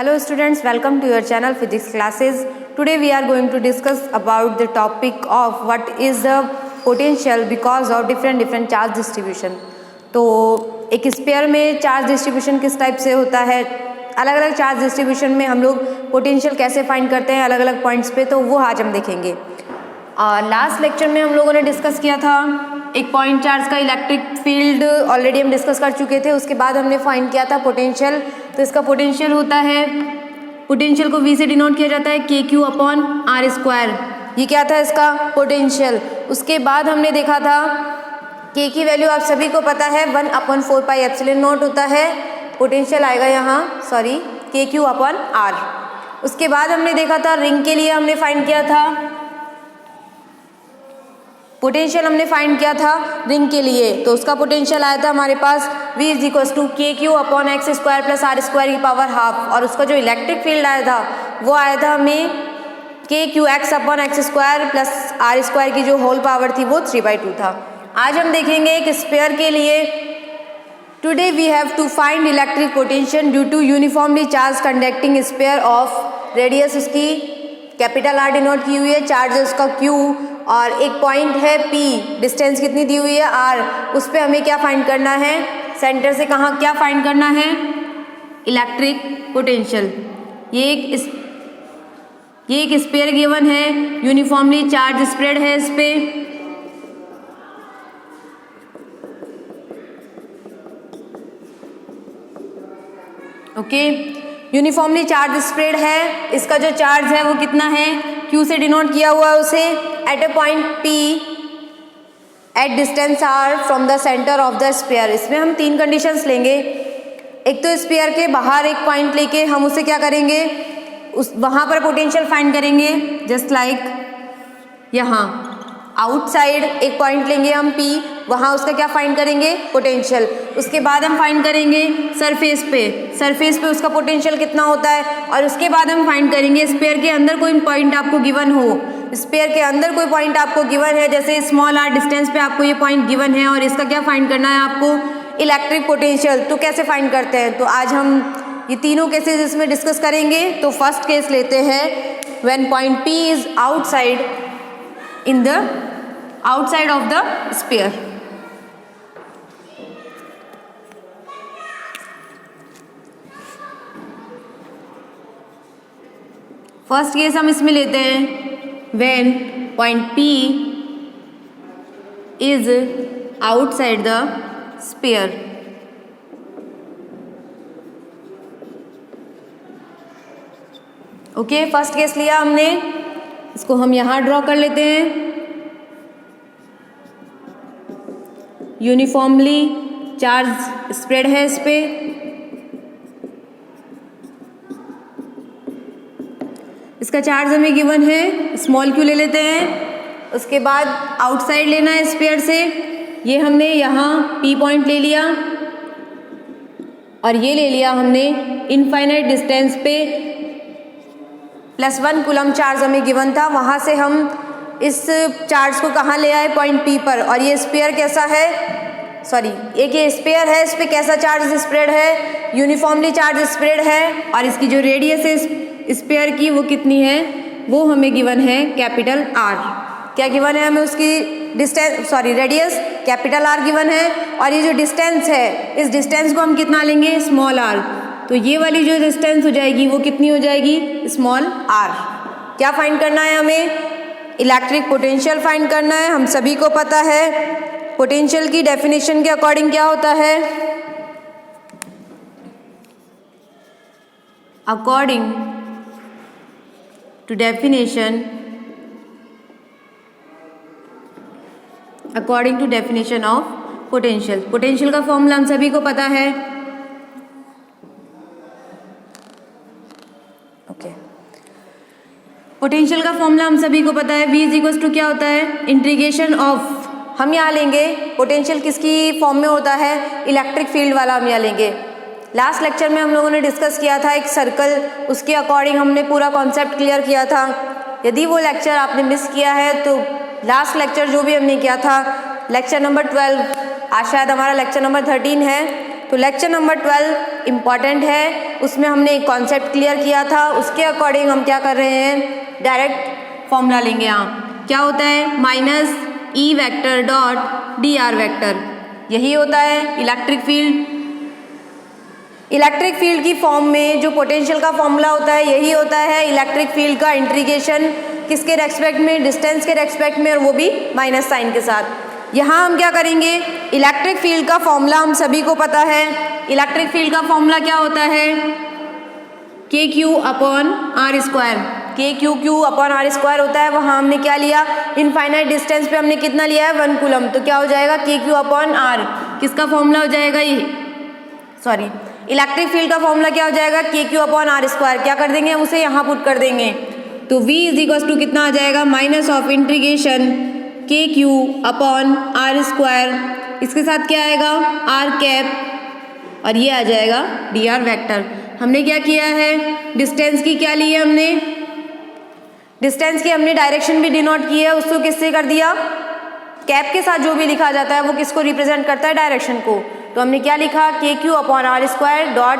Hello students, welcome to your channel Physics Classes. Today we are going to discuss about the topic of what is the potential because of different charge distribution. तो एक spare में charge distribution किस type से होता है, अलग अलग charge distribution में हम लोग पोटेंशियल कैसे फाइंड करते हैं अलग अलग पॉइंट्स पे, तो वो आज हम देखेंगे। लास्ट लेक्चर में हम लोगों ने डिस्कस किया था एक पॉइंट चार्ज का इलेक्ट्रिक फील्ड, ऑलरेडी हम डिस्कस कर चुके थे। उसके बाद हमने फाइंड किया था पोटेंशियल। तो इसका पोटेंशियल होता है, पोटेंशियल को V से डिनोट किया जाता है KQ अपॉन R स्क्वायर। ये क्या था इसका पोटेंशियल। उसके बाद हमने देखा था K की वैल्यू आप सभी को पता है 1/4 पाई एप्सिलॉन नॉट होता है। पोटेंशियल आएगा यहाँ KQ अपॉन R। उसके बाद हमने देखा था रिंग के लिए हमने फाइंड किया था पोटेंशियल, हमने फाइंड किया था रिंग के लिए। तो उसका पोटेंशियल आया था हमारे पास V = KQ upon X square plus R square की पावर हाफ। और उसका जो इलेक्ट्रिक फील्ड आया था वो आया था हमें KQX upon X square plus R square की जो होल पावर थी वो 3/2 था। आज हम देखेंगे एक स्पेयर के लिए। Today we have to find electric potential due to uniformly charge conducting sphere of radius उसकी कैपिटल R डिनोट की हुई है, चार्ज उसका Q और एक पॉइंट है P, डिस्टेंस कितनी दी हुई है R। उस पर हमें क्या फाइंड करना है, सेंटर से कहाँ क्या फाइंड करना है, इलेक्ट्रिक पोटेंशियल। ये एक स्पेयर गिवन है, यूनिफॉर्मली चार्ज स्प्रेड है इस पे। ओके, यूनिफॉर्मली चार्ज स्प्रेड है। इसका जो चार्ज है वो कितना है, Q से डिनोट किया हुआ है उसे, at a point P at distance R from the centre of the sphere. इसमें हम 3 कंडीशंस लेंगे। एक तो स्पेयर के बाहर एक पॉइंट लेके हम उसे क्या करेंगे, वहाँ पर पोटेंशियल फाइंड करेंगे, जस्ट लाइक यहाँ आउटसाइड एक पॉइंट लेंगे हम P, वहाँ उसका क्या फाइंड करेंगे पोटेंशियल। उसके बाद हम फाइंड करेंगे सरफेस पे उसका पोटेंशियल कितना होता है। और उसके बाद हम फाइंड करेंगे स्पेयर के अंदर कोई पॉइंट आपको गिवन हो, स्पेयर के अंदर कोई पॉइंट आपको गिवन है, जैसे स्मॉल r डिस्टेंस पे आपको ये पॉइंट गिवन है और इसका क्या फाइंड करना है आपको, इलेक्ट्रिक पोटेंशियल। तो कैसे फाइंड करते हैं, तो आज हम ये तीनों केसेस इसमें डिस्कस करेंगे। तो फर्स्ट केस लेते हैं when point P is outside of the sphere। First case हम इसमें लेते हैं when point P is outside the sphere. Okay, first case लिया हमने, इसको हम यहां ड्रॉ कर लेते हैं। यूनिफॉर्मली चार्ज स्प्रेड है इस पे। इसका चार्ज हमें गिवन है, स्मॉल q ले लेते हैं। उसके बाद आउटसाइड लेना है स्पेयर से, ये हमने यहाँ P पॉइंट ले लिया और ये ले लिया हमने इनफाइनाइट डिस्टेंस पे +1 कूलम चार्ज हमें गिवन था। वहाँ से हम इस चार्ज को कहाँ ले आए, पॉइंट P पर। और ये स्पेयर कैसा है, ये स्पेयर है, इस पर कैसा चार्ज स्प्रेड है, यूनिफॉर्मली चार्ज स्प्रेड है। और इसकी जो रेडियस है स्पेयर की वो कितनी है, वो हमें गिवन है कैपिटल R। क्या गिवन है हमें, उसकी रेडियस कैपिटल R गिवन है। और ये जो डिस्टेंस है, इस डिस्टेंस को हम कितना लेंगे, स्मॉल r। तो ये वाली जो डिस्टेंस हो जाएगी वो कितनी हो जाएगी, स्मॉल r। क्या फाइंड करना है हमें, इलेक्ट्रिक पोटेंशियल फाइंड करना है। हम सभी को पता है पोटेंशियल की डेफिनेशन के अकॉर्डिंग क्या होता है, according to definition of potential. Potential का फॉर्मूला हम सभी को पता है। पोटेंशियल का फॉर्मूला हम सभी को पता है, V = क्या होता है, इंटीग्रेशन ऑफ, हम यहाँ लेंगे पोटेंशियल किसकी फॉर्म में होता है, इलेक्ट्रिक फील्ड वाला हम यहाँ लेंगे। लास्ट लेक्चर में हम लोगों ने डिस्कस किया था एक सर्कल, उसके अकॉर्डिंग हमने पूरा कॉन्सेप्ट क्लियर किया था। यदि वो लेक्चर आपने मिस किया है तो लास्ट लेक्चर जो भी हमने किया था, लेक्चर नंबर 12, आज शायद हमारा लेक्चर नंबर 13 है, तो लेक्चर नंबर 12 इम्पॉर्टेंट है, उसमें हमने एक कॉन्सेप्ट क्लियर किया था, उसके अकॉर्डिंग हम क्या कर रहे हैं, डायरेक्ट फॉर्मूला लेंगे। यहाँ क्या होता है, minus E vector dot d are vector, यही होता है इलेक्ट्रिक फील्ड। इलेक्ट्रिक फील्ड की फॉर्म में जो पोटेंशियल का फॉर्मूला होता है यही होता है इलेक्ट्रिक फील्ड का इंटीग्रेशन, किसके रेस्पेक्ट में, डिस्टेंस के रेस्पेक्ट में, और वो भी माइनस साइन के साथ। यहाँ हम क्या करेंगे, इलेक्ट्रिक फील्ड का फॉर्मूला हम सभी को पता है। इलेक्ट्रिक फील्ड का फॉर्मूला क्या होता है, K Q upon r square, के क्यू अपॉन आर स्क्वायर होता है। वहाँ हमने क्या लिया, इनफाइनाइट डिस्टेंस पे हमने कितना लिया है, 1 कूलम, तो क्या हो जाएगा, के क्यू अपॉन आर, किसका फॉर्मूला हो जाएगा ये, सॉरी इलेक्ट्रिक फील्ड का फॉर्मूला क्या हो जाएगा, K Q upon r square. क्या कर देंगे, उसे यहाँ पुट कर देंगे, तो v इज इक्वल टू कितना आ जाएगा, minus of integration k Q upon r square, इसके साथ क्या आएगा, आर कैप, और ये आ जाएगा डी आर वैक्टर। हमने क्या किया है, डिस्टेंस की क्या ली है हमने, डिस्टेंस की हमने डायरेक्शन भी डिनोट की है, उसको किससे कर दिया, कैप के साथ जो भी लिखा जाता है वो किसको रिप्रेजेंट करता है, डायरेक्शन को। तो हमने क्या लिखा, k Q upon r square dot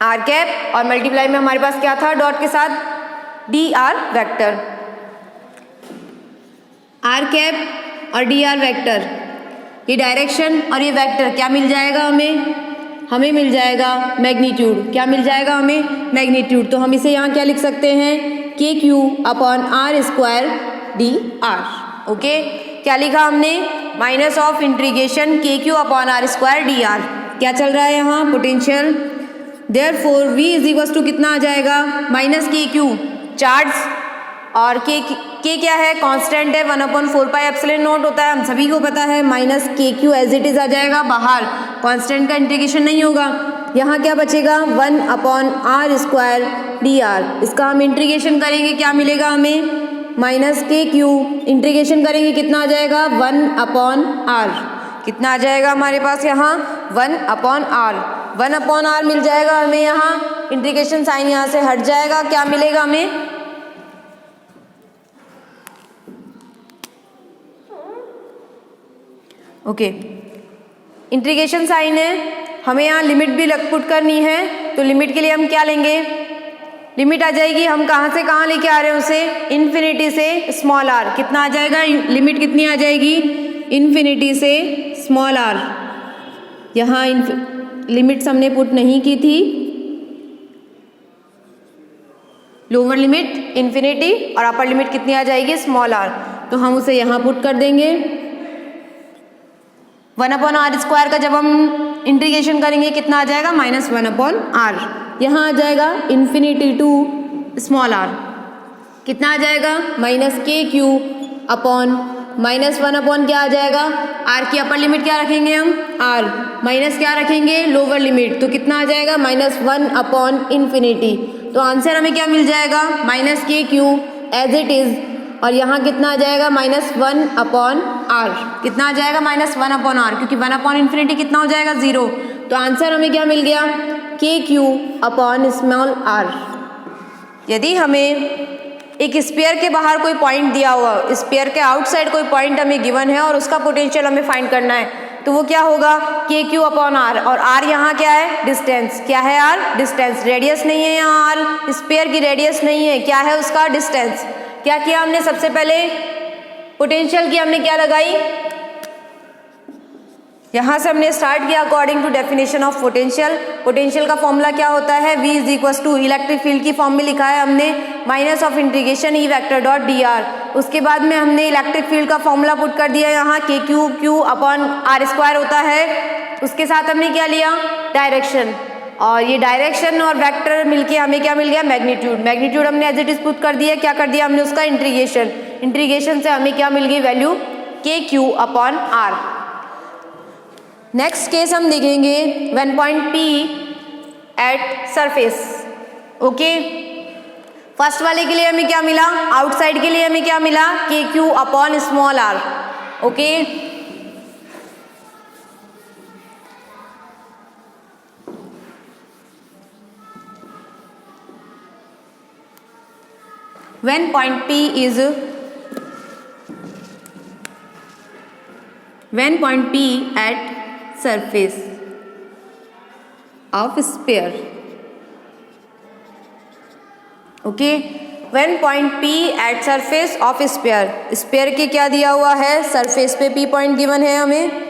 r cap, और मल्टीप्लाई में हमारे पास क्या था, डॉट के साथ d r vector, r cap और डी आर वैक्टर, ये डायरेक्शन और ये वेक्टर क्या मिल जाएगा हमें मिल जाएगा मैग्नीट्यूड। क्या मिल जाएगा हमें, मैग्नीट्यूड। तो हम इसे यहाँ क्या लिख सकते हैं, k Q upon r square d r. Okay, क्या लिखा हमने, minus of integration k Q upon r square d r. क्या चल रहा है यहाँ, potential. Therefore v is equal to कितना आ जाएगा, माइनस के क्यू चार्ज, और के क्या है, कांस्टेंट है, 1/4 पाई एप्सिलॉन नॉट होता है, हम सभी को पता है, minus K Q as it is आ जाएगा बाहर, कांस्टेंट का इंटीग्रेशन नहीं होगा। यहाँ क्या बचेगा, 1 upon r square d r, इसका हम इंटीग्रेशन करेंगे, क्या मिलेगा हमें, माइनस के क्यू, इंटीग्रेशन करेंगे कितना आ जाएगा, 1 अपॉन आर, कितना आ जाएगा हमारे पास यहाँ, 1 अपॉन आर, 1 अपॉन आर मिल जाएगा हमें यहाँ, इंटीग्रेशन साइन यहाँ से हट जाएगा, क्या मिलेगा हमें, ओके इंटीग्रेशन साइन है, हमें यहाँ लिमिट भी पुट करनी है, तो लिमिट के लिए हम क्या लेंगे, लिमिट आ जाएगी, हम कहाँ से कहाँ लेके आ रहे हैं उसे, इन्फिनिटी से स्मॉल आर, कितना आ जाएगा, लिमिट कितनी आ जाएगी, इन्फिनिटी से स्मॉल आर। यहाँ लिमिट्स हमने पुट नहीं की थी, लोअर लिमिट इन्फिनिटी और अपर लिमिट कितनी आ जाएगी, स्मॉल आर, तो हम उसे यहाँ पुट कर देंगे। 1 अपॉन आर स्क्वायर का जब हम इंटीग्रेशन करेंगे कितना आ जाएगा, माइनस 1 अपॉन आर, यहाँ आ जाएगा इन्फिनिटी टू स्मॉल आर, कितना आ जाएगा, minus K Q upon minus 1 upon क्या आ जाएगा, आर की अपर लिमिट क्या रखेंगे हम, आर, माइनस क्या रखेंगे, लोअर लिमिट, तो कितना आ जाएगा, माइनस 1 अपॉन इन्फिनिटी। तो आंसर हमें क्या मिल जाएगा, minus K Q as it is, और यहाँ कितना आ जाएगा, माइनस 1 अपॉन आर, कितना आ जाएगा, माइनस 1 अपॉन आर, क्योंकि 1 अपॉन इन्फिनिटी कितना हो जाएगा, 0। तो आंसर हमें क्या मिल गया, के क्यू अपॉन स्मॉल आर। यदि हमें एक स्फीयर के बाहर कोई पॉइंट दिया हुआ, स्फीयर के आउटसाइड कोई पॉइंट हमें गिवन है और उसका पोटेंशियल हमें फाइंड करना है, तो वो क्या होगा, के क्यू अपॉन आर, और आर यहाँ क्या है, डिस्टेंस, क्या है आर, डिस्टेंस, रेडियस नहीं है यहाँ आर, स्फीयर की रेडियस नहीं है, क्या है उसका, डिस्टेंस। क्या किया हमने, सबसे पहले पोटेंशियल की हमने क्या लगाई, यहाँ से हमने स्टार्ट किया according to definition of potential. Potential का फॉर्मूला क्या होता है, v is equal to electric field की फॉर्म में लिखा है हमने, minus of integration E vector dot d r. उसके बाद में हमने इलेक्ट्रिक फील्ड का फॉर्मूला पुट कर दिया यहाँ, के क्यू अपॉन आर स्क्वायर होता है, उसके साथ हमने क्या लिया, डायरेक्शन, और ये डायरेक्शन और वेक्टर मिलके हमें क्या मिल गया, मैग्नीट्यूड। मैग्नीट्यूड हमने एज इट इज पुट कर दिया, क्या कर दिया हमने उसका इंटीग्रेशन, इंटीग्रेशन से हमें क्या मिल गई, value k Q upon r. Next case हम देखेंगे, when point P at surface. Okay, first वाले के लिए हमें क्या मिला, आउटसाइड के लिए हमें क्या मिला, K Q upon small R. Okay, when point P at surface, of sphere. Okay, when point P at surface of sphere, sphere के क्या दिया हुआ है, सरफेस पे P पॉइंट गिवन है हमें।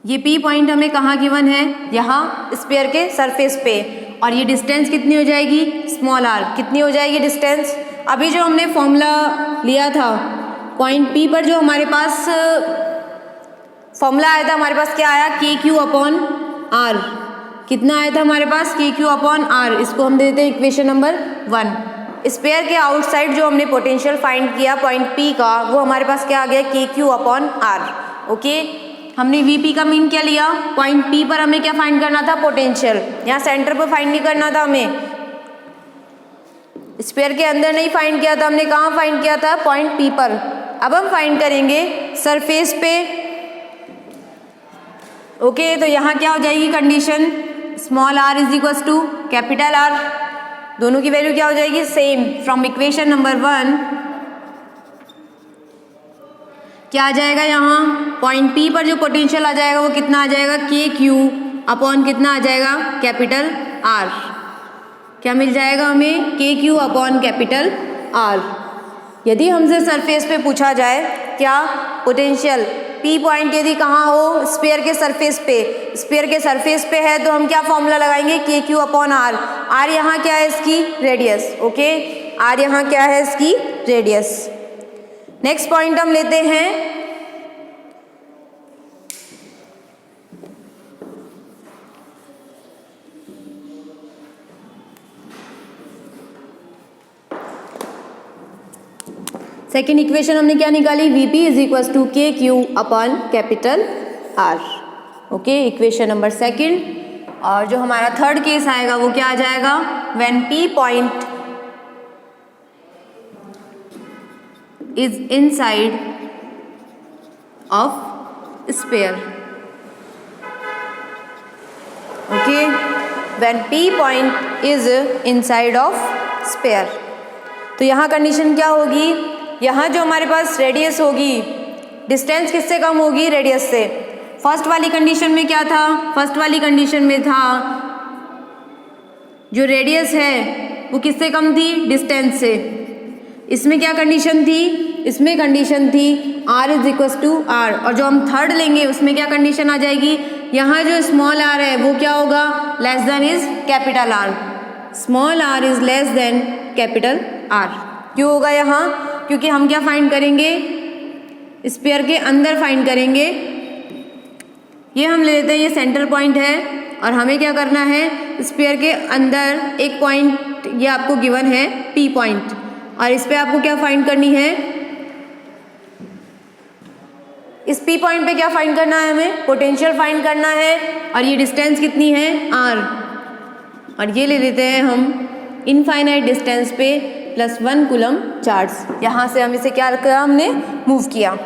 ये P पॉइंट हमें कहाँ गिवन है, यहाँ स्फीयर के सरफेस पे, और ये डिस्टेंस कितनी हो जाएगी, स्मॉल r। कितनी हो जाएगी डिस्टेंस, अभी जो हमने फॉर्मूला लिया था पॉइंट P पर, जो हमारे पास फॉर्मूला आया था, हमारे पास क्या आया, KQ अपॉन R। कितना आया था हमारे पास, KQ अपॉन R। इसको हम दे देते हैं इक्वेशन नंबर 1। स्फीयर के आउटसाइड जो हमने पोटेंशियल फाइंड किया पॉइंट P का, वो हमारे पास क्या आ गया, KQ अपॉन R। ओके, हमने Vp का मीन क्या लिया, पॉइंट P पर हमें क्या फाइंड करना था, पोटेंशियल। यहाँ सेंटर पर फाइंड नहीं करना था हमें, स्फीयर के अंदर नहीं फाइंड किया था हमने, कहाँ फाइंड किया था, पॉइंट P पर। अब हम फाइंड करेंगे सरफेस पे। ओके, तो यहाँ क्या हो जाएगी condition, small r is equal to capital R। दोनों की वैल्यू क्या हो जाएगी, सेम। फ्रॉम इक्वेशन नंबर 1 क्या आ जाएगा, यहाँ पॉइंट P पर जो पोटेंशियल आ जाएगा वो कितना आ जाएगा, KQ अपॉन कितना आ जाएगा, कैपिटल R। क्या मिल जाएगा हमें, KQ अपॉन कैपिटल R। यदि हमसे सरफेस पे पूछा जाए क्या, पोटेंशियल P पॉइंट यदि कहाँ हो, स्फीयर के सरफेस पे, स्फीयर के सरफेस पे है, तो हम क्या फॉर्मूला लगाएंगे, KQ अपॉन R। R यहाँ क्या है, इसकी रेडियस। ओके, R यहाँ क्या है, इसकी रेडियस। नेक्स्ट पॉइंट हम लेते हैं सेकेंड इक्वेशन हमने क्या निकाली, Vp is equal to KQ upon capital R। Okay, equation number second. और जो हमारा थर्ड केस आएगा वो क्या आ जाएगा, when P point is inside of sphere। Okay, when P point is inside of sphere, तो यहाँ कंडीशन क्या होगी, यहाँ जो हमारे पास रेडियस होगी, डिस्टेंस किससे कम होगी, रेडियस से। फर्स्ट वाली कंडीशन में क्या था, फर्स्ट वाली कंडीशन में था जो रेडियस है वो किससे कम थी, डिस्टेंस से। इसमें क्या कंडीशन थी, इसमें कंडीशन थी r is equal to R। और जो हम थर्ड लेंगे उसमें क्या कंडीशन आ जाएगी, यहाँ जो स्मॉल r है वो क्या होगा, less than is capital R। Small r is less than capital R। क्यों होगा यहाँ, क्योंकि हम क्या फाइंड करेंगे, स्फीयर के अंदर फाइंड करेंगे। ये हम ले लेते हैं, ये सेंटर पॉइंट है, और हमें क्या करना है, स्फीयर के अंदर एक पॉइंट ये आपको गिवन है P पॉइंट, और इस पे आपको क्या फाइंड करनी है, इस P पॉइंट पे क्या फाइंड करना है, हमें पोटेंशियल फाइंड करना है। और ये डिस्टेंस कितनी है, R। और ये ले लेते हैं हम इनफाइनाइट डिस्टेंस पे +1 कूलम चार्ज। यहाँ से हम इसे क्या किया, हमने मूव किया।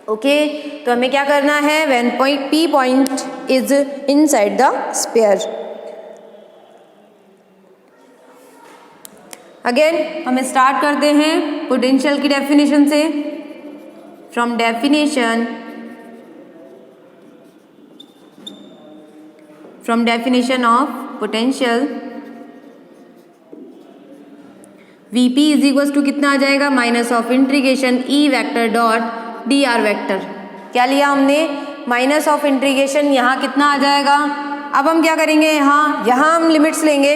ओके, तो हमें क्या करना है, when point P point is inside the sphere. Again हम स्टार्ट करते हैं पोटेंशियल की डेफिनेशन से। From definition of potential, Vp is equal to कितना आ जाएगा, minus of integration E vector dot dr vector. क्या लिया हमने, माइनस ऑफ इंटीग्रेशन, यहाँ कितना आ जाएगा। अब हम क्या करेंगे, यहाँ हम लिमिट्स लेंगे,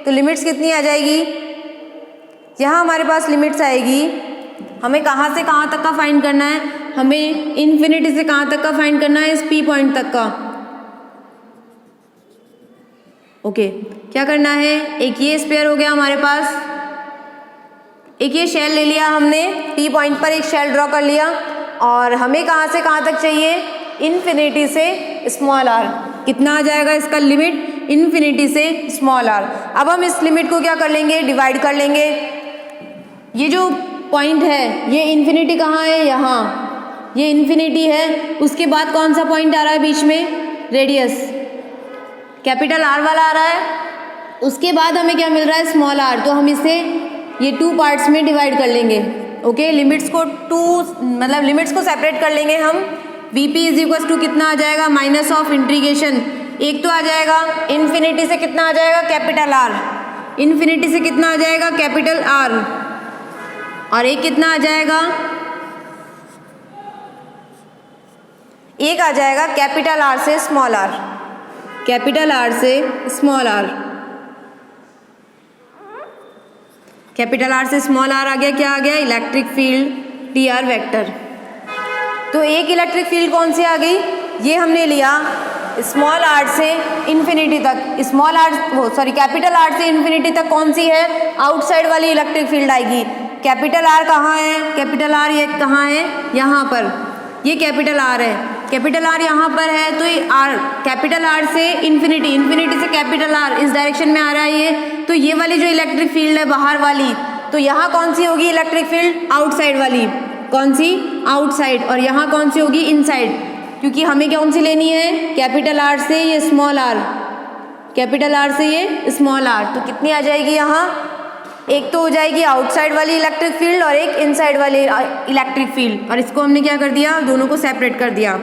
तो लिमिट्स कितनी आ जाएगी, यहाँ हमारे पास लिमिट्स आएगी। हमें कहाँ से कहाँ तक का फाइंड करना है, हमें इन्फिनिटी से कहाँ तक का फाइंड करना है, इस P पॉइंट तक का। ओके, क्या करना है, एक ये स्फीयर हो गया हमारे पास, एक ये शेल ले लिया हमने, P पॉइंट पर एक शेल ड्रॉ कर लिया, और हमें कहाँ से कहाँ तक चाहिए, इन्फिनिटी से स्मॉल r। कितना आ जाएगा इसका लिमिट, इन्फिनिटी से स्मॉल r। अब हम इस लिमिट को क्या कर लेंगे, डिवाइड कर लेंगे। ये जो पॉइंट है, ये इन्फिनिटी कहाँ है, यहाँ, ये इन्फिनिटी है। उसके बाद कौन सा पॉइंट आ रहा है बीच में, रेडियस। कैपिटल आर वाला आ रहा है, उसके बाद हमें क्या मिल रहा है, स्मॉल आर। तो हम इसे ये 2 पार्ट्स में डिवाइड कर लेंगे। ओके, लिमिट्स को लिमिट्स को सेपरेट कर लेंगे हम। V P is equal to कितना आ जाएगा, माइनस ऑफ इंटीग्रेशन, एक तो आ जाएगा इन्फिनिटी से कितना आ जाएगा, कैपिटल आर, इन्फिनिटी से कितना आ जाएगा, कैपिटल आर, और एक कितना आ जाएगा, एक आ जाएगा कैपिटल आर से स्मॉल आर, कैपिटल आर से स्मॉल आर, कैपिटल आर से स्मॉल आर आ गया, क्या आ गया, electric field T R vector. तो एक इलेक्ट्रिक फील्ड कौन सी आ गई, ये हमने लिया स्मॉल आर से इन्फिनिटी तक, स्मॉल आर कैपिटल आर से इन्फिनिटी तक कौन सी है, आउटसाइड वाली इलेक्ट्रिक फील्ड आएगी। कैपिटल आर कहाँ है, कैपिटल आर ये कहाँ है, यहाँ पर, ये कैपिटल आर है, कैपिटल आर यहाँ पर है। तो ये आर, कैपिटल आर से इन्फिनिटी, इन्फिनिटी से कैपिटल आर, इस डायरेक्शन में आ रहा है ये। तो ये वाली जो इलेक्ट्रिक फील्ड है बाहर वाली, तो यहाँ कौन सी होगी इलेक्ट्रिक फील्ड, आउटसाइड वाली, कौन सी, आउटसाइड, और यहाँ कौन सी होगी, इनसाइड, क्योंकि हमें कौन सी लेनी है, कैपिटल आर से ये स्मॉल आर, कैपिटल आर से ये स्मॉल आर। तो कितनी आ जाएगी यहाँ, एक तो हो जाएगी आउटसाइड वाली इलेक्ट्रिक फील्ड और एक इनसाइड वाली इलेक्ट्रिक फील्ड, और इसको हमने क्या कर दिया, दोनों को सेपरेट कर दिया।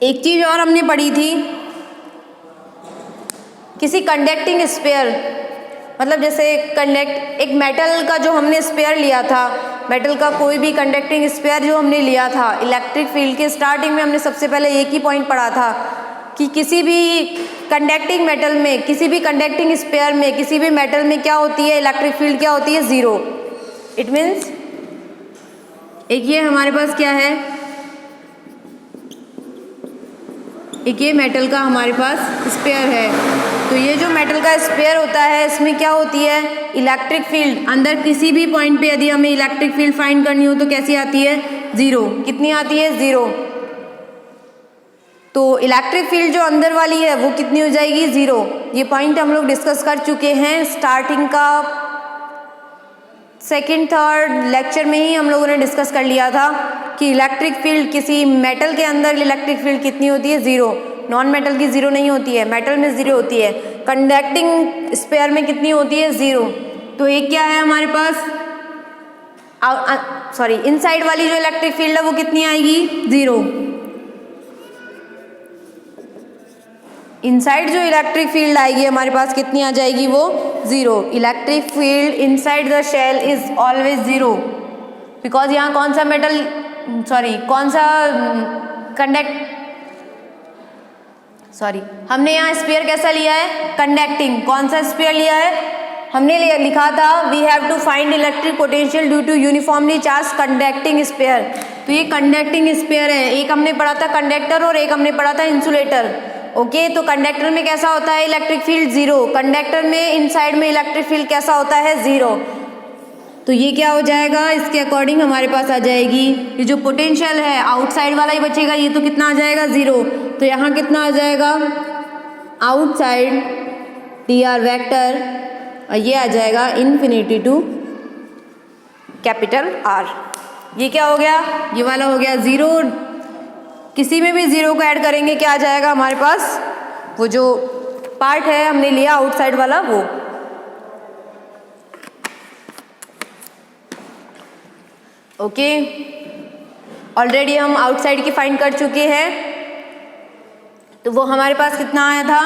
एक चीज और हमने पढ़ी थी, किसी कंडक्टिंग स्फीयर, मतलब जैसे एक मेटल का जो हमने स्फीयर लिया था, मेटल का कोई भी कंडक्टिंग स्फीयर जो हमने लिया था, इलेक्ट्रिक फील्ड के स्टार्टिंग में हमने सबसे पहले एक ही पॉइंट पढ़ा था कि किसी भी कंडक्टिंग मेटल में, किसी भी कंडक्टिंग स्फीयर में, किसी भी मेटल में क्या होती है, इलेक्ट्रिक फील्ड क्या होती है, जीरो। इट मीन्स एक ये हमारे पास क्या है, एक ये मेटल का हमारे पास स्फीयर है, तो ये जो मेटल का स्फीयर होता है इसमें क्या होती है, इलेक्ट्रिक फील्ड अंदर किसी भी पॉइंट पे यदि हमें इलेक्ट्रिक फील्ड फाइंड करनी हो तो कैसी आती है, जीरो। कितनी आती है, जीरो। तो इलेक्ट्रिक फील्ड जो अंदर वाली है वो कितनी हो जाएगी, जीरो। ये पॉइंट हम लोग डिस्कस कर चुके हैं स्टार्टिंग का सेकंड थर्ड लेक्चर में ही हम लोगों ने डिस्कस कर लिया था कि इलेक्ट्रिक फील्ड किसी मेटल के अंदर इलेक्ट्रिक फील्ड कितनी होती है, जीरो। नॉन मेटल की जीरो नहीं होती है, मेटल में जीरो होती है। कंडक्टिंग स्फीयर में कितनी होती है, जीरो। तो एक क्या है हमारे पास, इनसाइड वाली जो इलेक्ट्रिक फील्ड है वो कितनी आएगी, जीरो। इनसाइड जो इलेक्ट्रिक फील्ड आएगी हमारे पास कितनी आ जाएगी, वो zero. Electric field inside the shell is always zero, because यहाँ कौन सा मेटल, कौन सा हमने यहाँ स्फीयर कैसा लिया है, कंडक्टिंग। कौन सा स्फीयर लिया है, हमने लिखा था we have to find electric potential due to uniformly charge conducting sphere. तो ये कंडक्टिंग स्फीयर है। एक हमने पढ़ा था कंडक्टर और एक हमने पढ़ा था इंसुलेटर। ओके, तो कंडक्टर में कैसा होता है इलेक्ट्रिक फील्ड, जीरो। कंडक्टर में इनसाइड में इलेक्ट्रिक फील्ड कैसा होता है, जीरो। तो ये क्या हो जाएगा, इसके अकॉर्डिंग हमारे पास आ जाएगी ये जो पोटेंशियल है, आउटसाइड वाला ही बचेगा, ये तो कितना आ जाएगा, जीरो। तो यहाँ कितना आ जाएगा, आउटसाइड टी आर वैक्टर, और ये आ जाएगा इन्फिनिटी टू कैपिटल आर। ये क्या हो गया, ये वाला हो गया जीरो। किसी में भी जीरो को ऐड करेंगे क्या आ जाएगा हमारे पास, वो जो पार्ट है हमने लिया आउटसाइड वाला वो। ओके, ऑलरेडी हम आउटसाइड की फाइंड कर चुके हैं। तो वो हमारे पास कितना आया था,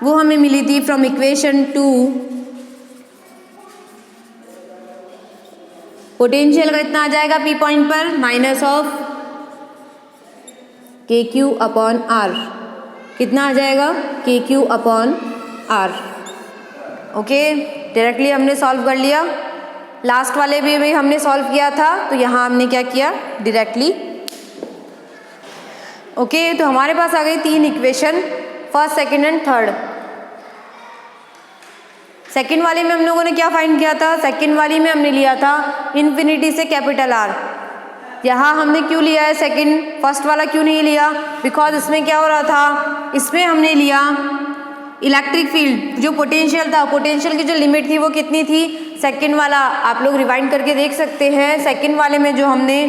वो हमें मिली थी फ्रॉम इक्वेशन 2। पोटेंशियल का इतना आ जाएगा पी पॉइंट पर, minus of K Q upon R. कितना आ जाएगा, K Q upon R. Okay, directly हमने सॉल्व कर लिया। लास्ट वाले भी हमने सॉल्व किया था, तो यहाँ हमने क्या किया, डायरेक्टली। ओके, तो हमारे पास आ गई 3 equation, first second and third. Second वाले में हम लोगों ने क्या फाइंड किया था, सेकंड वाली में हमने लिया था इन्फिनिटी से कैपिटल आर। यहाँ हमने क्यों लिया है सेकंड, फर्स्ट वाला क्यों नहीं लिया, बिकॉज इसमें क्या हो रहा था, इसमें हमने लिया इलेक्ट्रिक फील्ड, जो पोटेंशियल था, पोटेंशियल की जो लिमिट थी वो कितनी थी, सेकंड वाला आप लोग रिवाइंड करके देख सकते हैं। सेकंड वाले में जो हमने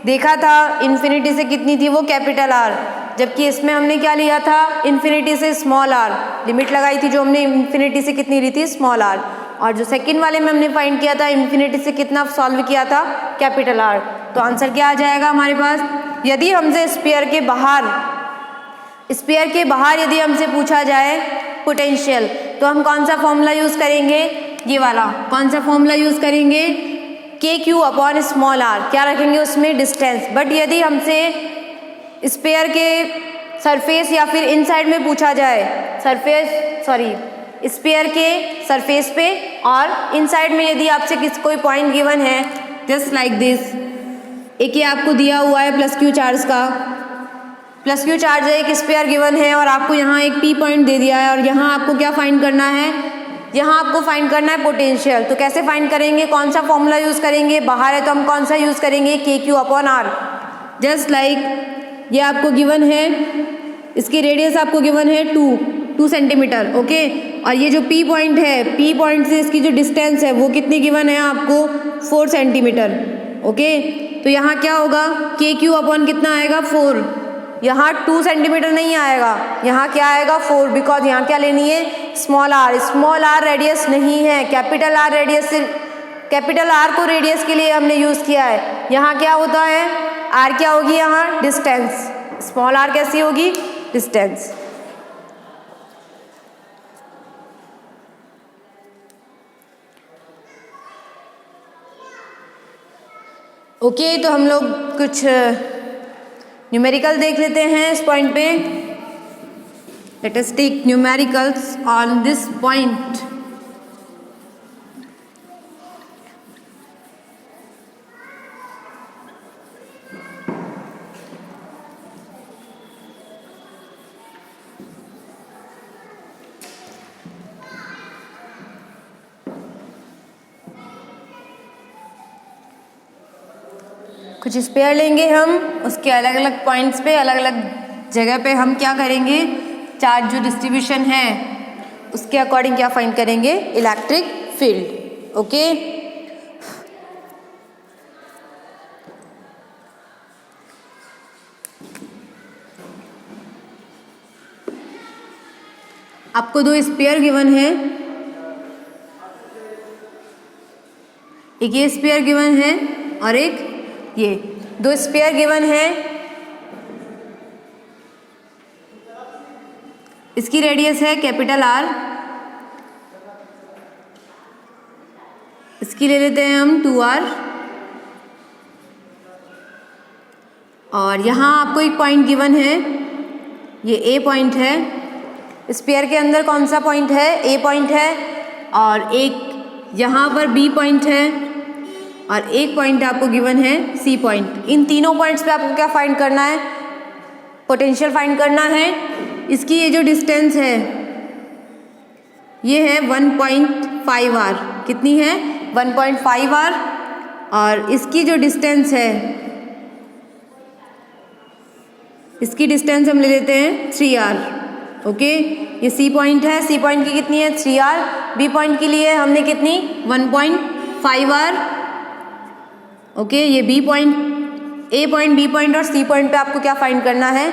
देखा था इन्फिनिटी से कितनी थी, वो कैपिटल आर। जबकि इसमें हमने क्या लिया था, इन्फिनिटी से स्मॉल आर, लिमिट लगाई थी जो हमने इन्फिनिटी से कितनी ली थी, स्मॉल आर। और जो सेकंड वाले में हमने फाइंड किया था, इन्फिनिटी से कितना सॉल्व किया था, कैपिटल आर। तो आंसर क्या आ जाएगा हमारे पास, यदि हमसे स्फीयर के बाहर यदि हमसे पूछा जाए पोटेंशियल, तो हम कौन सा फॉर्मूला यूज़ करेंगे, ये वाला। कौन सा फॉर्मूला यूज़ करेंगे, KQ अपॉन स्मॉल आर, क्या रखेंगे उसमें, डिस्टेंस। बट यदि हमसे स्फीयर के सरफेस या फिर इनसाइड में पूछा जाए, स्फीयर के सरफेस पे और इनसाइड में यदि आपसे कोई पॉइंट गिवन है, जस्ट लाइक दिस, एक ये आपको दिया हुआ है प्लस क्यू चार्ज का, प्लस क्यू चार्ज है, एक स्फीयर गिवन है और आपको यहाँ एक P पॉइंट दे दिया है और यहाँ आपको क्या फाइंड करना है, यहाँ आपको फाइंड करना है पोटेंशियल। तो कैसे फाइंड करेंगे, कौन सा फॉर्मूला यूज़ करेंगे, बाहर है तो हम कौन सा यूज़ करेंगे, KQ upon R. Just like ये आपको गिवन है, इसकी रेडियस आपको गिवन है 2 सेंटीमीटर, ओके। और ये जो P पॉइंट है, P पॉइंट से इसकी जो डिस्टेंस है वो कितनी गिवन है आपको, 4 सेंटीमीटर, ओके। तो यहाँ क्या होगा, KQ अपॉन कितना आएगा, 4। यहाँ 2 सेंटीमीटर नहीं आएगा, यहाँ क्या आएगा, 4, बिकॉज यहाँ क्या लेनी है, स्मॉल आर रेडियस नहीं है, कैपिटल आर रेडियस से, कैपिटल आर को रेडियस के लिए हमने यूज़ किया है। यहाँ क्या होता है, आर क्या होगी, यहाँ डिस्टेंस, स्मॉल आर कैसी होगी, डिस्टेंस। ओके, तो हम लोग कुछ न्यूमेरिकल देख लेते हैं इस पॉइंट पे। Let us take numericals on this point. कुछ स्पेयर लेंगे हम, उसके अलग अलग पॉइंट्स पे, अलग अलग जगह पे हम क्या करेंगे, चार्ज जो डिस्ट्रीब्यूशन है उसके अकॉर्डिंग क्या फाइंड करेंगे, इलेक्ट्रिक फील्ड, ओके। आपको 2 स्पेयर गिवन है, एक ये स्पेयर गिवन है और एक ये, 2 स्पेयर गिवन है। इसकी रेडियस है कैपिटल आर, इसकी ले लेते हैं हम 2r। और यहाँ आपको एक पॉइंट गिवन है, ये A पॉइंट है। स्पेयर के अंदर कौन सा पॉइंट है, A पॉइंट है। और एक यहाँ पर B पॉइंट है और एक पॉइंट आपको गिवन है C पॉइंट। इन तीनों पॉइंट्स पे आपको क्या फाइंड करना है, पोटेंशियल फाइंड करना है। इसकी ये जो डिस्टेंस है ये है 1.5r, कितनी है, 1.5r। और इसकी जो डिस्टेंस है, इसकी डिस्टेंस हम ले लेते हैं 3r, ओके। ये C पॉइंट है, C पॉइंट की कितनी है, 3r। B पॉइंट के लिए हमने कितनी, 1.5r, ओके। ये B point, A point, B point और C पॉइंट पे आपको क्या फाइंड करना है,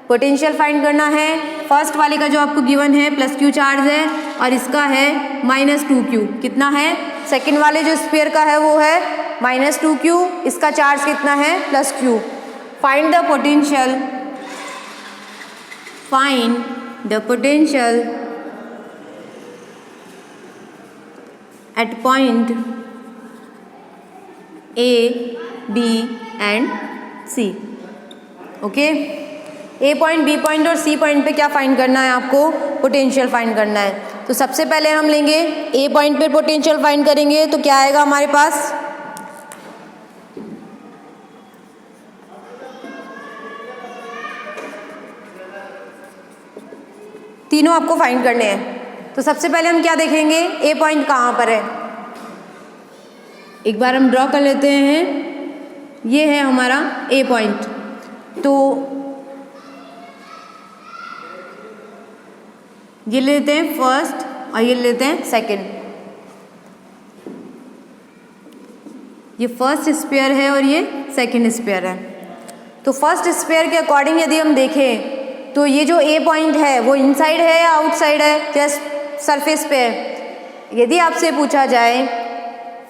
पोटेंशियल फाइंड करना है। फर्स्ट वाले का जो आपको गिवन है प्लस क्यू चार्ज है और इसका है -2q, कितना है। सेकंड वाले जो स्फीयर का है वो है -2q, इसका चार्ज कितना है, +q। Find the potential, find the potential at point A, B and C, okay. A point, B point और C पॉइंट पे क्या फाइंड करना है आपको, पोटेंशियल फाइंड करना है। तो सबसे पहले हम लेंगे A पॉइंट पे पोटेंशियल फाइंड करेंगे, तो क्या आएगा हमारे पास, तीनों आपको फाइंड करने हैं। तो सबसे पहले हम क्या देखेंगे, A पॉइंट कहाँ पर है। एक बार हम ड्रॉ कर लेते हैं, ये है हमारा A पॉइंट। तो ये लेते हैं फर्स्ट और ये लेते हैं सेकंड। ये फर्स्ट स्पेयर है और ये सेकंड स्पेयर है। तो फर्स्ट स्फीयर के अकॉर्डिंग यदि हम देखें तो ये जो ए पॉइंट है वो इनसाइड है या आउटसाइड है, जस्ट सरफेस पे है। यदि आपसे पूछा जाए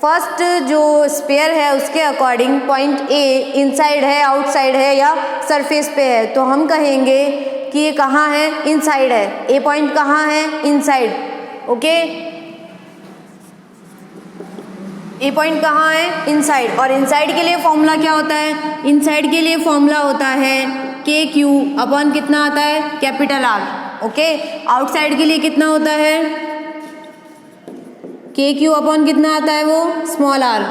फर्स्ट जो स्फीयर है उसके अकॉर्डिंग पॉइंट ए इनसाइड है, आउटसाइड है या सरफेस पे है, तो हम कहेंगे कि ये कहाँ है, इनसाइड है। ए पॉइंट कहाँ है, इनसाइड। ओके, ए पॉइंट कहाँ है, इनसाइड। और इनसाइड के लिए फॉर्मूला क्या होता है, इनसाइड के लिए फॉर्मूला होता है के क्यू अपॉन कितना आता है, कैपिटल आर। ओके, आउटसाइड के लिए कितना होता है, के क्यू अपॉन कितना आता है, वो स्मॉल आर।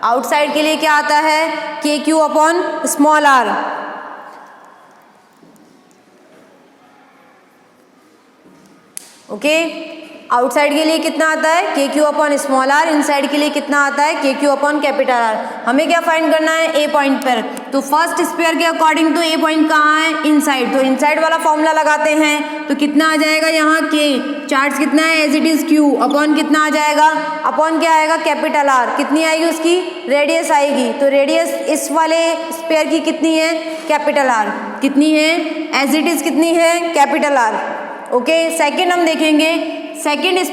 आउटसाइड के लिए क्या आता है, K Q upon small R. Okay, outside के लिए कितना आता है, K Q upon small R. Inside के लिए कितना आता है, K Q upon capital R. हमें क्या फाइंड करना है, ए पॉइंट पर। तो फर्स्ट स्फीयर के अकॉर्डिंग तो ए पॉइंट कहाँ है, इनसाइड। तो इनसाइड वाला फॉर्मूला लगाते हैं तो कितना आ जाएगा यहाँ, के चार्ज कितना है, as it is Q upon कितना आ जाएगा, अपॉन क्या आएगा, कैपिटल आर। कितनी आएगी, उसकी रेडियस आएगी। तो रेडियस इस वाले स्फीयर की कितनी है, कैपिटल आर। कितनी है, एज इट इज कितनी है, कैपिटल आर। ओके, सेकेंड हम देखेंगे, सेकेंड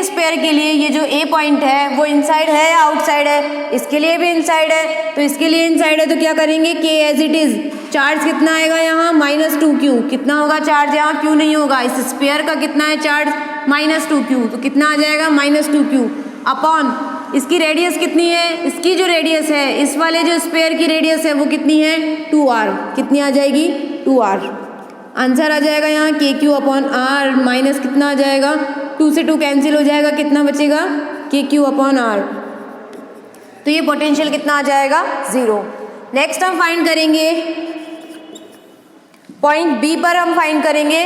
स्फीयर के लिए ये जो ए पॉइंट है वो इनसाइड है या आउटसाइड है, इसके लिए भी इनसाइड है। तो इसके लिए इनसाइड है तो क्या करेंगे, के एज इट इज। चार्ज कितना आएगा यहाँ, -2q। कितना होगा चार्ज, यहाँ क्यू नहीं होगा। इस स्फीयर का कितना है चार्ज, -2q। तो कितना आ जाएगा, -2q अपॉन इसकी रेडियस कितनी है, इसकी जो रेडियस है, इस वाले जो स्फीयर की रेडियस है वो कितनी है, 2r। कितनी आ जाएगी, 2r। आंसर आ जाएगा यहाँ के क्यू अपॉन आर माइनस कितना आ जाएगा, 2 से 2 कैंसिल हो जाएगा, कितना बचेगा, के क्यू अपॉन आर। तो ये पोटेंशियल कितना आ जाएगा, 0। नेक्स्ट हम फाइंड करेंगे पॉइंट बी पर, हम फाइंड करेंगे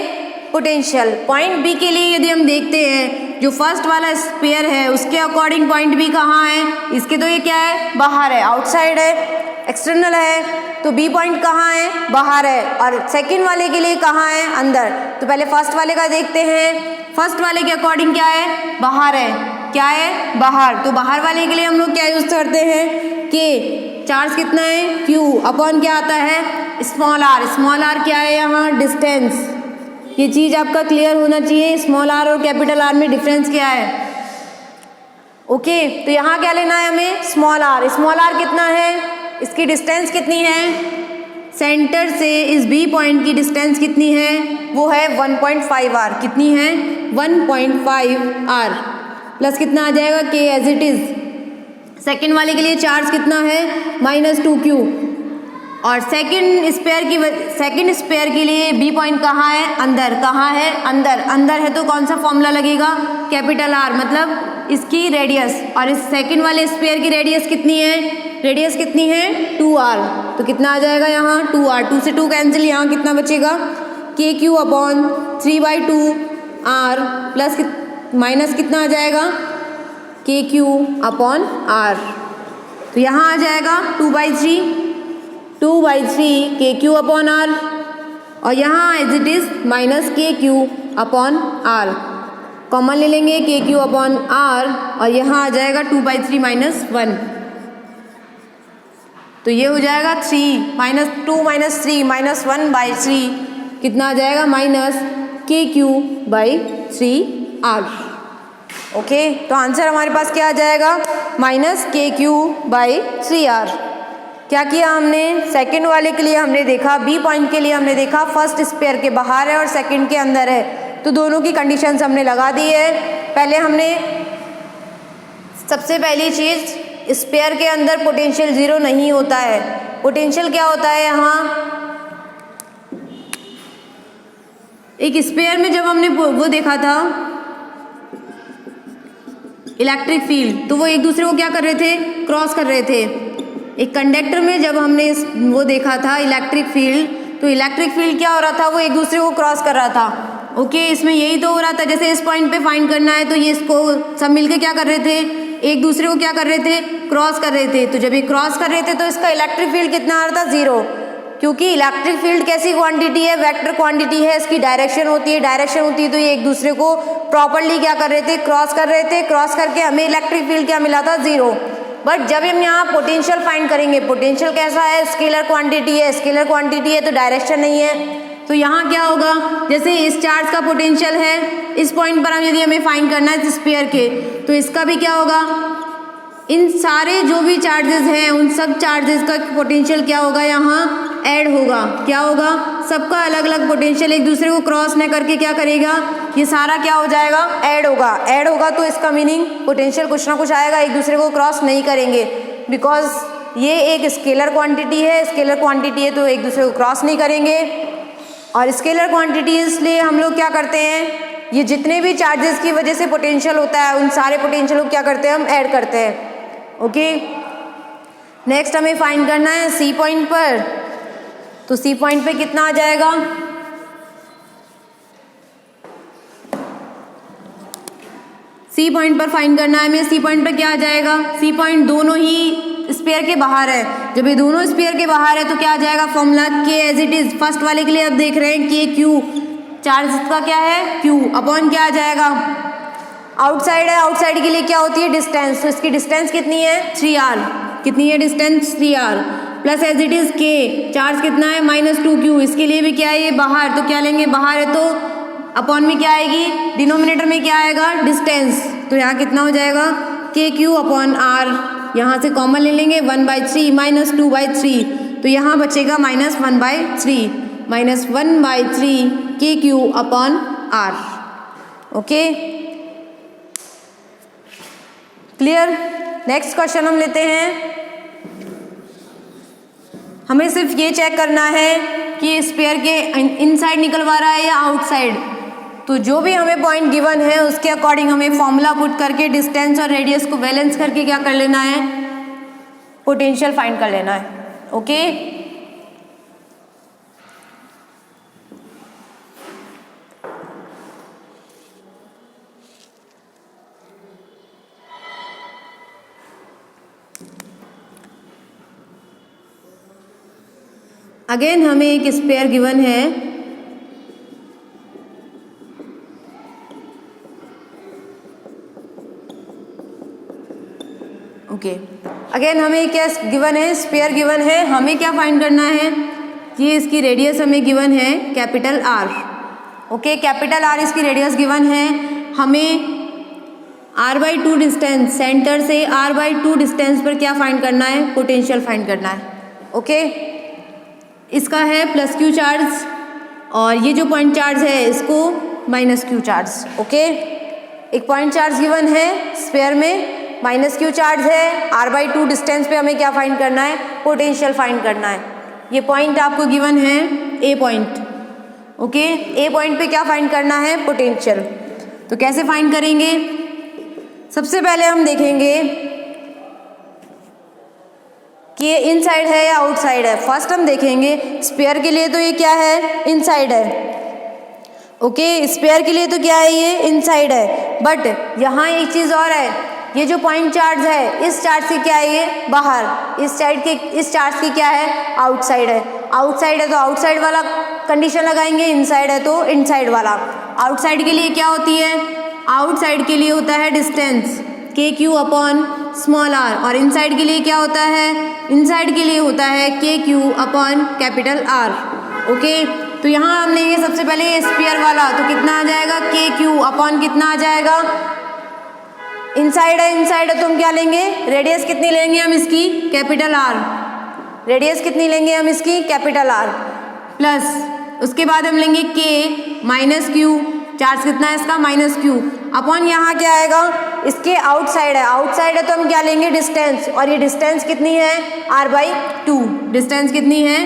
पोटेंशियल। पॉइंट बी के लिए यदि हम देखते हैं, जो फर्स्ट वाला स्फीयर है उसके अकॉर्डिंग पॉइंट बी कहाँ है, इसके तो ये क्या है, बाहर है, आउटसाइड है, एक्सटर्नल है। तो बी पॉइंट कहाँ है, बाहर है। और सेकंड वाले के लिए कहाँ है, अंदर। तो पहले फर्स्ट वाले का देखते हैं। फर्स्ट वाले के अकॉर्डिंग क्या है, बाहर है। क्या है, बाहर। तो बाहर वाले के लिए हम लोग क्या यूज करते हैं, के चार्ज कितना है, क्यू अपॉन क्या आता है, स्मॉल आर। स्मॉल आर क्या है यहाँ, डिस्टेंस। ये चीज आपका क्लियर होना चाहिए, स्मॉल आर और कैपिटल आर में डिफरेंस क्या है। ओके, तो यहाँ क्या लेना है हमें, स्मॉल आर। स्मॉल आर कितना है, इसकी डिस्टेंस कितनी है, सेंटर से इस बी पॉइंट की डिस्टेंस कितनी है, वो है 1.5 आर। कितनी है, 1.5 आर प्लस कितना आ जाएगा, के एज इट इज। सेकेंड वाले के लिए चार्ज कितना है, -2q। और सेकेंड स्फीयर के लिए बी पॉइंट कहाँ है, अंदर। कहाँ है, अंदर। अंदर है तो कौन सा फॉर्मूला लगेगा, कैपिटल आर, मतलब इसकी रेडियस। और इस सेकेंड वाले स्फीयर की रेडियस कितनी है, रेडियस कितनी है, 2r। तो कितना आ जाएगा यहाँ, 2r। 2 से 2 कैंसिल, यहाँ कितना बचेगा, के Q upon 3/2r plus minus कितना आ जाएगा, के क्यू अपॉन आर। तो यहाँ आ जाएगा 2/3 के क्यू अपॉन आर। और यहाँ as it is minus K Q upon R. Common ले लेंगे, के क्यू अपॉन आर, और यहाँ आ जाएगा 2/3 - 1। तो ये हो जाएगा 3 - 2 - 3 - 1/3 कितना आ जाएगा, -KQ/3R। ओके, तो आंसर हमारे पास क्या आ जाएगा, -KQ/3R। क्या किया हमने, सेकंड वाले के लिए हमने देखा, बी पॉइंट के लिए हमने देखा फर्स्ट स्फीयर के बाहर है और सेकंड के अंदर है। तो दोनों की कंडीशंस हमने लगा दी है। पहले हमने सबसे पहली चीज़, स्फीयर के अंदर पोटेंशियल 0 नहीं होता है। पोटेंशियल क्या होता है, यहाँ एक स्फीयर में जब हमने वो देखा था इलेक्ट्रिक फील्ड, तो वो एक दूसरे को क्या कर रहे थे, क्रॉस कर रहे थे। एक कंडक्टर में जब हमने वो देखा था इलेक्ट्रिक फील्ड, तो इलेक्ट्रिक फील्ड क्या हो रहा था, वो एक दूसरे को क्रॉस कर रहा था। ओके, इसमें यही तो हो रहा था, जैसे इस पॉइंट पे फाइंड करना है तो ये इसको सब मिलके क्या कर रहे थे, एक दूसरे को क्या कर रहे थे, क्रॉस कर रहे थे। तो जब ये क्रॉस कर रहे थे तो इसका इलेक्ट्रिक फील्ड कितना आ रहा था, 0, क्योंकि इलेक्ट्रिक फील्ड कैसी क्वांटिटी है, वेक्टर क्वांटिटी है, इसकी डायरेक्शन होती है, तो ये एक दूसरे को प्रॉपरली क्या कर रहे थे, क्रॉस कर रहे थे। क्रॉस करके हमें इलेक्ट्रिक फील्ड क्या मिला था, 0। बट जब हम यहाँ पोटेंशियल फाइंड करेंगे, पोटेंशियल कैसा है, स्केलर क्वांटिटी है, स्केलर क्वांटिटी है तो डायरेक्शन नहीं है। तो यहाँ क्या होगा, जैसे इस चार्ज का पोटेंशियल है, इस पॉइंट पर हम यदि हमें फाइंड करना है स्फीयर के, तो इसका भी क्या होगा, इन सारे जो भी चार्जेस हैं उन सब चार्जेस का पोटेंशियल क्या होगा, यहाँ ऐड होगा। क्या होगा, सबका अलग अलग पोटेंशियल एक दूसरे को क्रॉस न करके क्या करेगा, ये सारा क्या हो जाएगा, ऐड होगा। ऐड होगा तो इसका मीनिंग पोटेंशियल कुछ ना कुछ आएगा, एक दूसरे को क्रॉस नहीं करेंगे, बिकॉज ये एक स्केलर क्वांटिटी है। स्केलर क्वांटिटी है तो एक दूसरे को क्रॉस नहीं करेंगे। और स्केलर क्वांटिटी इसलिए हम लोग क्या करते हैं, ये जितने भी चार्जेस की वजह से पोटेंशियल होता है उन सारे पोटेंशियल को क्या करते हैं, हम ऐड करते हैं। ओके, नेक्स्ट हमें फाइंड करना है सी पॉइंट पर। तो सी पॉइंट पे कितना आ जाएगा, सी पॉइंट पर फाइंड करना है हमें। सी पॉइंट पर क्या आ जाएगा, सी पॉइंट दोनों ही स्फीयर के बाहर है। जब ये दोनों स्फीयर के बाहर है तो क्या आ जाएगा, फॉर्मूला के एज इट इज। फर्स्ट वाले के लिए अब देख रहे हैं के क्यू, चार्ज का क्या है क्यू, अपॉन क्या आ जाएगा, आउटसाइड है, आउटसाइड के लिए क्या होती है डिस्टेंस, तो इसकी डिस्टेंस कितनी है 3r, कितनी है distance 3r, plus as it is K, charge कितना है -2q, इसके लिए भी क्या है ये बाहर, तो क्या लेंगे बाहर है तो अपॉन में क्या आएगी, डिनोमिनेटर में क्या आएगा डिस्टेंस, तो यहाँ कितना हो जाएगा के क्यू अपॉन आर, यहाँ से कॉमन ले लेंगे 1/3 -2/3, तो यहाँ बचेगा -1/3 -1/3 K Q upon R. Okay, clear. Next question हम लेते हैं। हमें सिर्फ ये चेक करना है कि स्फीयर के इनसाइड निकलवा रहा है या आउटसाइड। तो जो भी हमें पॉइंट गिवन है उसके अकॉर्डिंग हमें फॉर्मूला पुट करके डिस्टेंस और रेडियस को बैलेंस करके क्या कर लेना है, पोटेंशियल फाइंड कर लेना है। ओके, अगेन हमें एक स्फीयर गिवन है, ओके अगेन हमें क्या गिवन है, स्फीयर गिवन है। हमें क्या फाइंड करना है कि इसकी रेडियस हमें गिवन है capital R. Okay, capital R इसकी रेडियस गिवन है। हमें r/2 डिस्टेंस, सेंटर से r/2 डिस्टेंस पर क्या फाइंड करना है, पोटेंशियल फाइंड करना है। ओके, इसका है +q चार्ज और ये जो पॉइंट चार्ज है इसको -q चार्ज। ओके, एक पॉइंट चार्ज गिवन है स्फीयर में, -q चार्ज है, r/2 डिस्टेंस पे हमें क्या फाइंड करना है, पोटेंशियल फाइंड करना है। ये पॉइंट आपको गिवन है ए पॉइंट। ओके, ए पॉइंट पे क्या फाइंड करना है, पोटेंशियल। तो कैसे फाइंड करेंगे, सबसे पहले हम देखेंगे कि ये इनसाइड है या आउटसाइड है। फर्स्ट हम देखेंगे स्फीयर के लिए तो ये क्या है, इनसाइड है। ओके, स्फीयर के लिए तो क्या है, ये इनसाइड है। बट यहाँ एक चीज़ और है, ये जो पॉइंट चार्ज है इस चार्ज की क्या है, ये बाहर, इस चार्ज की क्या है, आउटसाइड है। आउटसाइड है तो आउटसाइड वाला कंडीशन लगाएंगे, इनसाइड है तो इनसाइड वाला। आउटसाइड के लिए क्या होती है, आउटसाइड के लिए होता है डिस्टेंस के क्यू अपॉन स्मॉल आर, और इनसाइड के लिए क्या होता है, इनसाइड के लिए होता है K Q upon capital R. Okay, तो यहाँ हम लेंगे सबसे पहले स्फीयर वाला, तो कितना आ जाएगा के क्यू अपॉन कितना आ जाएगा, इनसाइड है तो हम क्या लेंगे, रेडियस कितनी लेंगे हम इसकी, कैपिटल आर। रेडियस कितनी लेंगे हम इसकी, कैपिटल आर, प्लस उसके बाद हम लेंगे के -q, चार्ज कितना है इसका -q, अपॉन यहाँ क्या आएगा, इसके आउटसाइड है तो हम क्या लेंगे डिस्टेंस, और ये डिस्टेंस कितनी है r/2, डिस्टेंस कितनी है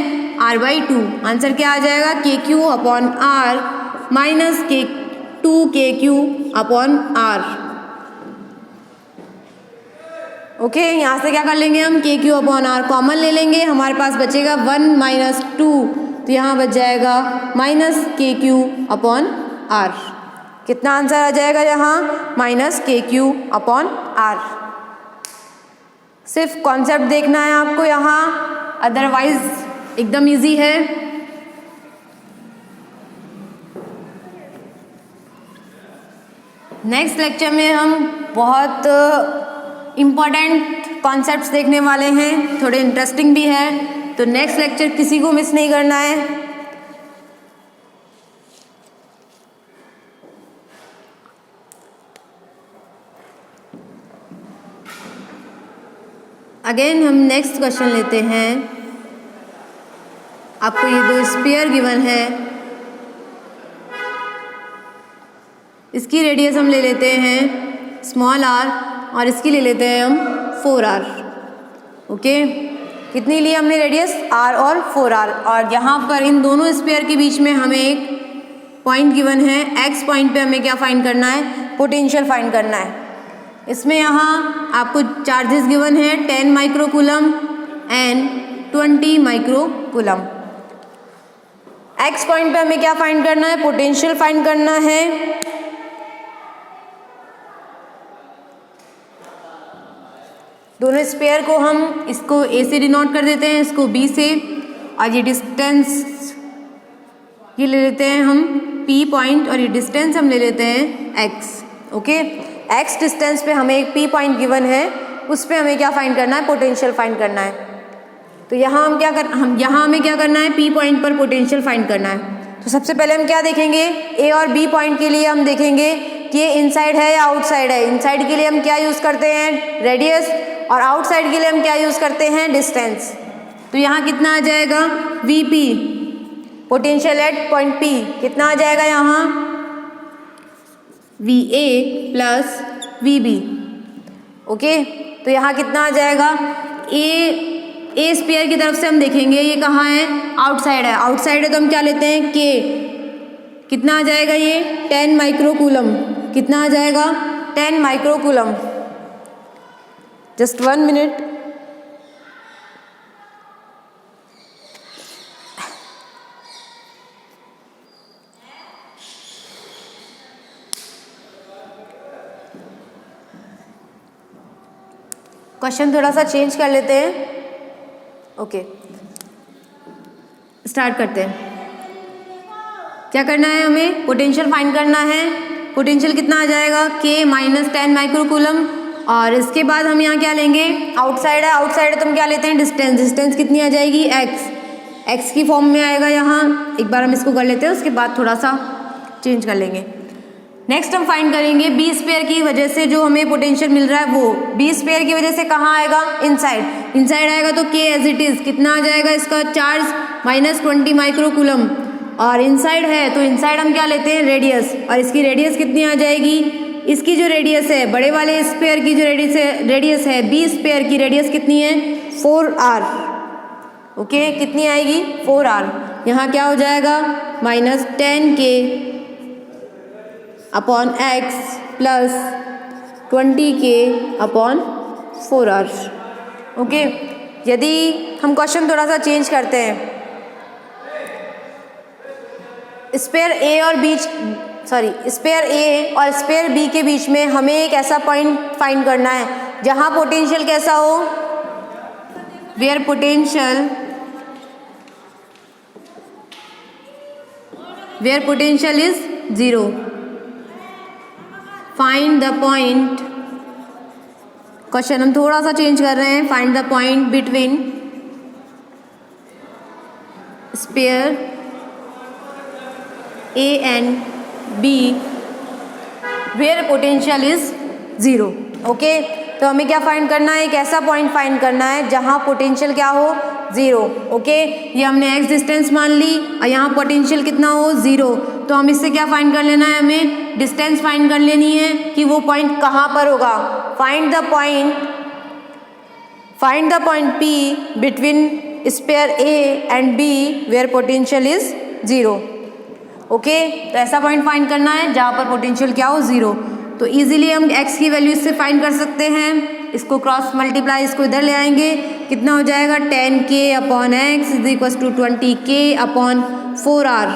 r/2। आंसर क्या आ जाएगा, K Q upon R -2kq upon R. Okay, यहाँ से क्या कर लेंगे हम, के क्यू अपॉन आर कॉमन ले लेंगे, हमारे पास बचेगा 1 - 2, तो यहाँ बच जाएगा -kq अपॉन आर। कितना आंसर आ जाएगा यहाँ, -kq अपॉन आर। सिर्फ कॉन्सेप्ट देखना है आपको यहाँ, अदरवाइज एकदम इजी है। नेक्स्ट लेक्चर में हम बहुत इम्पॉर्टेंट कॉन्सेप्ट्स देखने वाले हैं, थोड़े इंटरेस्टिंग भी है, तो नेक्स्ट लेक्चर किसी को मिस नहीं करना है। अगेन हम नेक्स्ट क्वेश्चन लेते हैं। आपको ये दो स्फीयर गिवन है, इसकी रेडियस हम ले लेते हैं स्मॉल r और इसकी ले लेते हैं हम 4r। ओके, कितनी ली हमने रेडियस r और 4r, और यहाँ पर इन दोनों स्फीयर के बीच में हमें एक पॉइंट गिवन है, x पॉइंट पे हमें क्या फाइंड करना है, पोटेंशियल फाइंड करना है। इसमें यहाँ आपको चार्जेस गिवन है 10 microcoulomb and 20 microcoulomb. x point पे हमें क्या फाइंड करना है, पोटेंशियल फाइंड करना है। दोनों स्फीयर को हम इसको a से डिनोट कर देते हैं, इसको b से, और ये डिस्टेंस ये ले लेते हैं हम p पॉइंट, और ये डिस्टेंस हम ले लेते हैं x। ओके, x डिस्टेंस पे हमें एक p पॉइंट गिवन है, उस पे हमें क्या फाइंड करना है, पोटेंशियल फाइंड करना है। तो यहाँ यहाँ हमें क्या करना है, p पॉइंट पर पोटेंशियल फाइंड करना है। तो सबसे पहले हम क्या देखेंगे, a और b पॉइंट के लिए हम देखेंगे कि ये इनसाइड है या आउटसाइड है। इनसाइड के लिए हम क्या यूज़ करते हैं, रेडियस, और आउटसाइड के लिए हम क्या यूज़ करते हैं, डिस्टेंस। तो यहाँ कितना आ जाएगा, Vp, potential at point P कितना आ जाएगा यहाँ, Va प्लस Vb। ओके, तो यहाँ कितना आ जाएगा, ए स्फीयर की तरफ से हम देखेंगे ये कहाँ है, आउटसाइड है। आउटसाइड है तो हम क्या लेते हैं, K, कितना आ जाएगा ये 10 माइक्रोकूलम, कितना आ जाएगा 10 माइक्रोकूलम। Just 1 minute. क्वेश्चन थोड़ा सा चेंज कर लेते हैं। ओके, स्टार्ट करते हैं। क्या करना है, हमें पोटेंशियल फाइंड करना है। पोटेंशियल कितना आ जाएगा, K माइनस 10 माइक्रोकूलम, और इसके बाद हम यहाँ क्या लेंगे, आउटसाइड है तो हम क्या लेते हैं, डिस्टेंस। डिस्टेंस कितनी आ जाएगी, x की फॉर्म में आएगा यहाँ। एक बार हम इसको कर लेते हैं, उसके बाद थोड़ा सा चेंज कर लेंगे। नेक्स्ट हम फाइंड करेंगे b स्क्वायर की वजह से जो हमें पोटेंशियल मिल रहा है, वो b स्क्वायर की वजह से कहाँ आएगा, इनसाइड आएगा। तो k एज इट इज कितना आ जाएगा, इसका चार्ज माइनस 20 माइक्रोकूलम, और इनसाइड है तो इनसाइड हम क्या लेते हैं, रेडियस, और इसकी रेडियस कितनी आ जाएगी, इसकी जो रेडियस है, बड़े वाले स्क्वायर की जो रेडियस है b स्क्वायर की रेडियस कितनी है, 4r। ओके, कितनी आएगी, 4r। यहाँ क्या हो जाएगा, minus 10k upon x plus 20k upon 4r। Okay, यदि हम क्वेश्चन थोड़ा सा चेंज करते हैं, स्पेयर A और स्पेयर B के बीच में हमें एक ऐसा पॉइंट फाइंड करना है जहाँ पोटेंशियल कैसा हो, where potential is 0। Find the point, question हम थोड़ा सा चेंज कर रहे हैं, find the point between sphere A and B where potential is 0। Okay, तो हमें क्या फाइंड करना है, एक ऐसा पॉइंट फाइंड करना है जहाँ पोटेंशियल क्या हो, 0। ओके, ये हमने x डिस्टेंस मान ली, और यहाँ पोटेंशियल कितना हो, 0। तो हम इससे क्या फाइंड कर लेना है, हमें डिस्टेंस फाइंड कर लेनी है कि वो पॉइंट कहाँ पर होगा। Find the point P between sphere A and B where potential is 0। Okay, तो ऐसा पॉइंट फाइंड करना है जहाँ पर पोटेंशियल क्या हो, 0। तो इजीली हम x की वैल्यू इससे फाइंड कर सकते हैं। इसको क्रॉस मल्टीप्लाई, इसको इधर ले आएंगे, कितना हो जाएगा, 10k upon x is equal to 20k upon 4r।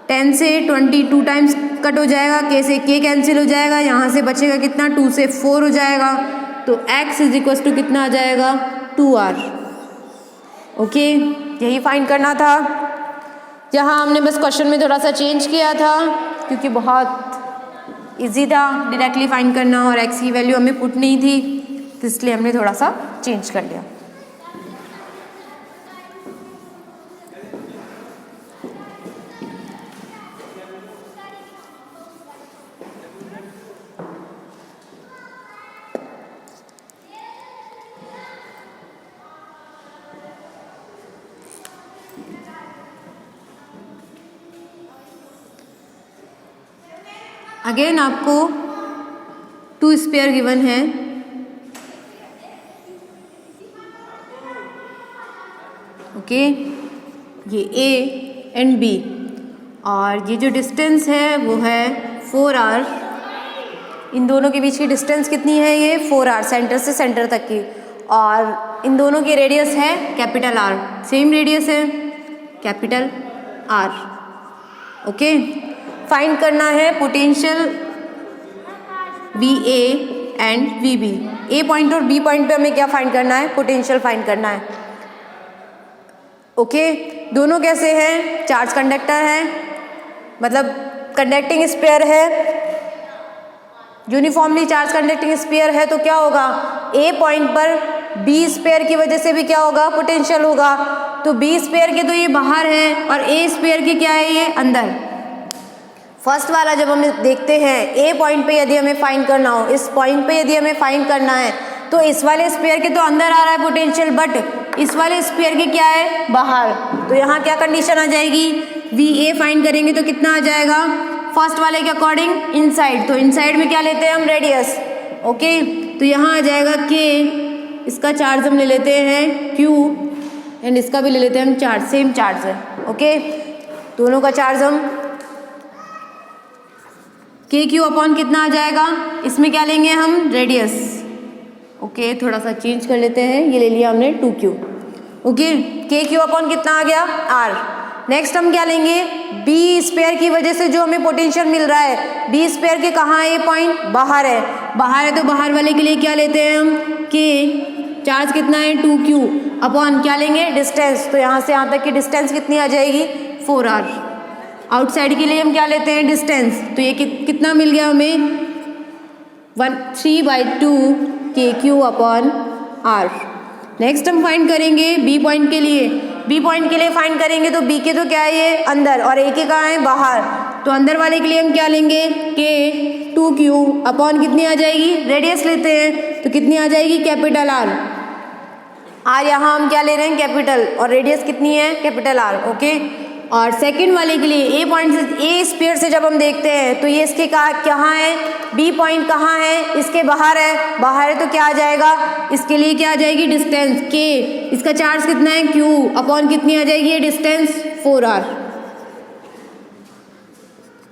10 से 22 टाइम्स कट हो जाएगा, k से k कैंसिल हो जाएगा, यहाँ से बचेगा कितना, 2 से 4 हो जाएगा। तो x इज इक्वल टू कितना आ जाएगा, 2r। ओके, यही फाइंड करना था। यहाँ हमने बस क्वेश्चन में थोड़ा सा चेंज किया था क्योंकि बहुत इजी था डायरेक्टली फाइंड करना, और x की वैल्यू हमें पुट नहीं थी, तो इसलिए हमने थोड़ा सा चेंज कर लिया। अगेन आपको 2 स्पेयर गिवन है। ओके, ये A एंड B और ये जो डिस्टेंस है वो है 4r। इन दोनों के बीच की डिस्टेंस कितनी है? ये 4r, सेंटर से सेंटर तक की। और इन दोनों की रेडियस है कैपिटल R, सेम रेडियस है कैपिटल R। ओके, फाइंड करना है potential VA and VB। A point और B पॉइंट पे हमें क्या फाइंड करना है? पोटेंशियल फाइंड करना है। ओके, दोनों कैसे हैं? चार्ज कंडक्टर है, मतलब कंडक्टिंग स्फीयर है, यूनिफॉर्मली चार्ज कंडक्टिंग स्फीयर है। तो क्या होगा? A पॉइंट पर B स्फीयर की वजह से भी क्या होगा? पोटेंशियल होगा। तो B स्फीयर के तो ये बाहर है और A स्फीयर के क्या है? ये अंदर। फर्स्ट वाला जब हम देखते हैं A पॉइंट पे यदि हमें फाइंड करना हो, इस पॉइंट पे यदि हमें फाइंड करना है तो इस वाले स्फीयर के तो अंदर आ रहा है पोटेंशियल, बट इस वाले स्फीयर के क्या है? बाहर। तो यहाँ क्या कंडीशन आ जाएगी? VA फाइंड करेंगे तो कितना आ जाएगा? फर्स्ट वाले के अकॉर्डिंग इनसाइड, तो इनसाइड में क्या लेते हैं हम? रेडियस। ओके, तो यहाँ आ जाएगा K, इसका चार्ज हम ले लेते हैं Q एंड इसका भी ले लेते हैं हम चार्ज, सेम चार्ज है। ओके, दोनों का चार्ज हम KQ अपॉन कितना आ जाएगा? इसमें क्या लेंगे हम? रेडियस। ओके, थोड़ा सा चेंज कर लेते हैं, ये ले लिया हमने 2Q। ओके, KQ अपॉन कितना आ गया? R। नेक्स्ट हम क्या लेंगे? B स्पेयर की वजह से जो हमें पोटेंशियल मिल रहा है, B स्पेयर के कहाँ है? ये पॉइंट बाहर है, बाहर है तो बाहर वाले के लिए क्या लेते हैं हम? K। चार्ज कितना है? 2Q अपॉन क्या लेंगे? डिस्टेंस। तो यहाँ से यहाँ तक की डिस्टेंस कितनी आ जाएगी? 4r। आउटसाइड के लिए हम क्या लेते हैं? डिस्टेंस। तो ये कितना मिल गया हमें? 3/2 KQ अपॉन R। नेक्स्ट हम फाइंड करेंगे B पॉइंट के लिए। B पॉइंट के लिए फाइंड करेंगे तो B के तो क्या है? ये अंदर और A के कहाँ है? बाहर। तो अंदर वाले के लिए हम क्या लेंगे? K 2Q अपॉन कितनी आ जाएगी? रेडियस लेते हैं तो कितनी आ जाएगी? Capital R। यहाँ हम क्या ले रहे हैं? कैपिटल, और रेडियस कितनी है? Capital R। ओके, और सेकंड वाले के लिए A पॉइंट से, A स्फीयर से जब हम देखते हैं तो ये इसके कहाँ है? B पॉइंट कहाँ है? इसके बाहर है, बाहर है तो क्या आ जाएगा? इसके लिए क्या आ जाएगी? Distance K। इसका चार्ज कितना है? Q अपॉन कितनी आ जाएगी? ये डिस्टेंस 4r।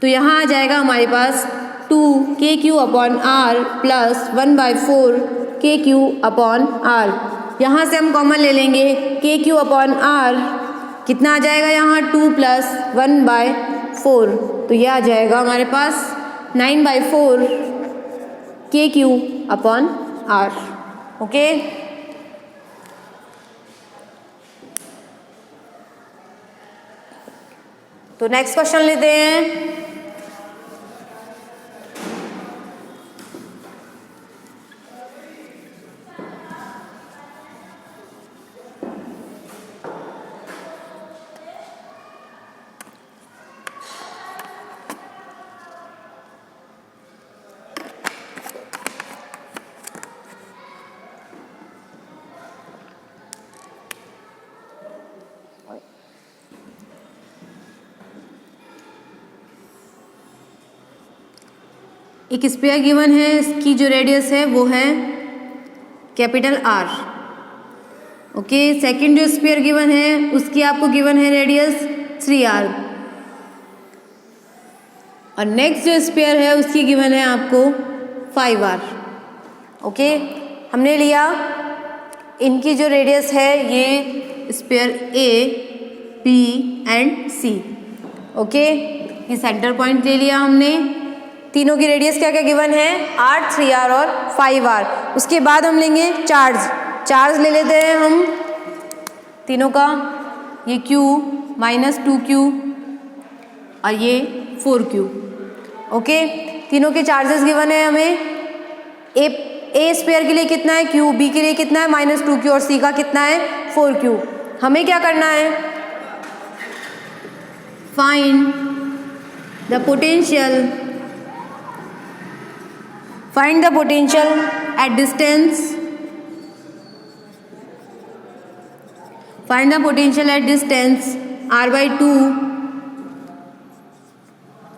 तो यहाँ आ जाएगा हमारे पास 2KQ upon R plus 1/4 KQ upon R। यहाँ से हम कॉमन ले लेंगे KQ अपॉन R, कितना आ जाएगा यहाँ? 2 + 1/4। तो ये आ जाएगा हमारे पास 9/4 KQ अपॉन R। ओके, तो नेक्स्ट क्वेश्चन लेते हैं। एक स्फीयर गिवन है, इसकी जो रेडियस है वो है कैपिटल R। ओके, सेकंड जो स्फीयर गिवन है उसकी आपको गिवन है रेडियस 3r, और नेक्स्ट जो स्फीयर है उसकी गिवन है आपको 5r। ओके, हमने लिया इनकी जो रेडियस है ये sphere A, B and C। Okay, ये सेंटर पॉइंट ले लिया हमने। तीनों की रेडियस क्या क्या गिवन है? R, 3r और 5r। उसके बाद हम लेंगे चार्ज ले लेते हैं हम तीनों का, ये Q -2Q और ये 4Q। ओके, तीनों के चार्जेस गिवन है हमें। ए स्क्वायर के लिए कितना है क्यू, बी के लिए कितना है -2q और सी का कितना है 4q। हमें क्या करना है, find the potential at distance, find the potential at distance r/2,